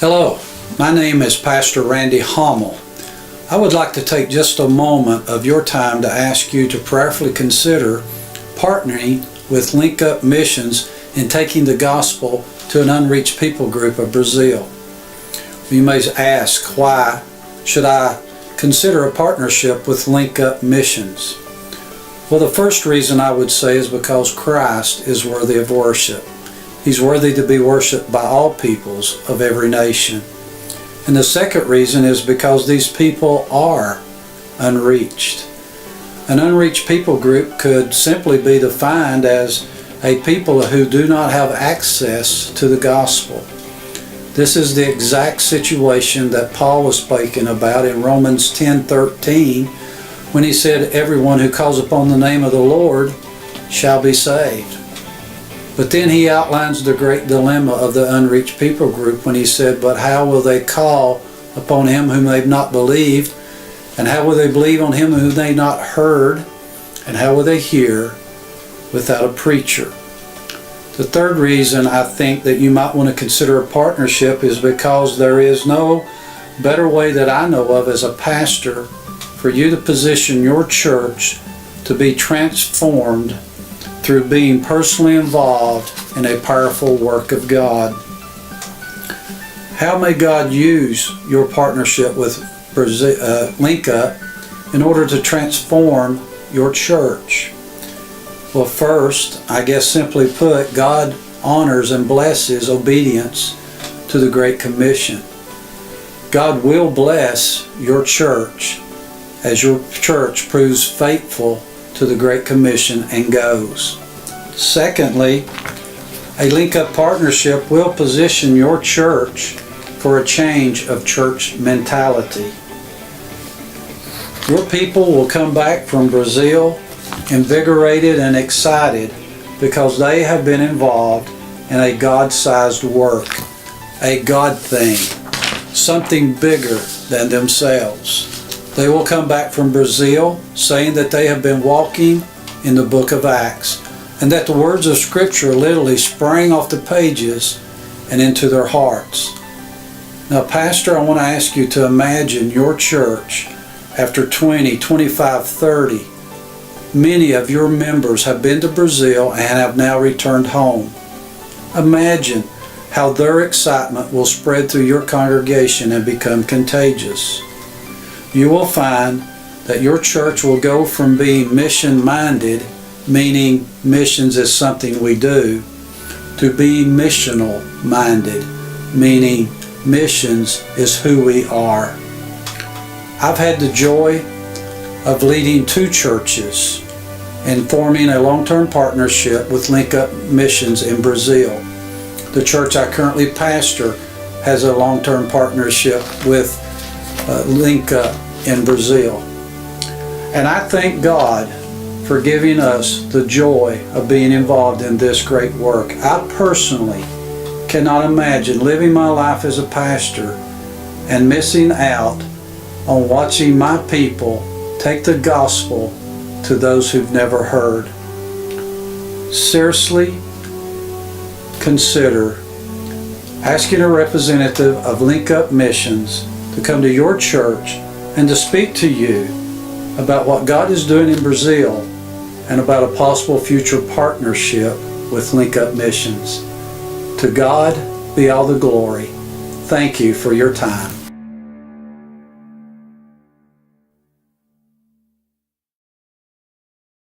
Hello, my name is Pastor Randy Hommel. I would like to take just a moment of your time to ask you to prayerfully consider partnering with LinkUp Missions in taking the gospel to an unreached people group of Brazil. You may ask, why should I consider a partnership with LinkUp Missions? Well, the first reason I would say is because Christ is worthy of worship. He's worthy to be worshiped by all peoples of every nation. And the second reason is because these people are unreached. An unreached people group could simply be defined as a people who do not have access to the gospel. This is the exact situation that Paul was speaking about in Romans 10:13 when he said, "Everyone who calls upon the name of the Lord shall be saved." But then he outlines the great dilemma of the unreached people group when he said, "But how will they call upon him whom they've not believed? And how will they believe on him whom they've not heard? And how will they hear without a preacher?" The third reason I think that you might want to consider a partnership is because there is no better way that I know of as a pastor for you to position your church to be transformed through being personally involved in a powerful work of God. How may God use your partnership with LinkUp in order to transform your church? Well, first, I guess simply put, God honors and blesses obedience to the Great Commission. God will bless your church as your church proves faithful to the Great Commission and goes. Secondly, a LinkUp partnership will position your church for a change of church mentality. Your people will come back from Brazil invigorated and excited because they have been involved in a God-sized work, a God thing, something bigger than themselves. They will come back from Brazil saying that they have been walking in the book of Acts and that the words of Scripture literally sprang off the pages and into their hearts. Now, Pastor, I want to ask you to imagine your church after 20, 25, 30. Many of your members have been to Brazil and have now returned home. Imagine how their excitement will spread through your congregation and become contagious. You will find that your church will go from being mission-minded, meaning missions is something we do, to being missional-minded, meaning missions is who we are. I've had the joy of leading 2 churches and forming a long-term partnership with LinkUp Missions in Brazil. The church I currently pastor has a long-term partnership with LinkUp in Brazil. And I thank God for giving us the joy of being involved in this great work. I personally cannot imagine living my life as a pastor and missing out on watching my people take the gospel to those who've never heard. Seriously consider asking a representative of LinkUp Missions to come to your church and to speak to you about what God is doing in Brazil and about a possible future partnership with LinkUp Missions. To God be all the glory. Thank you for your time.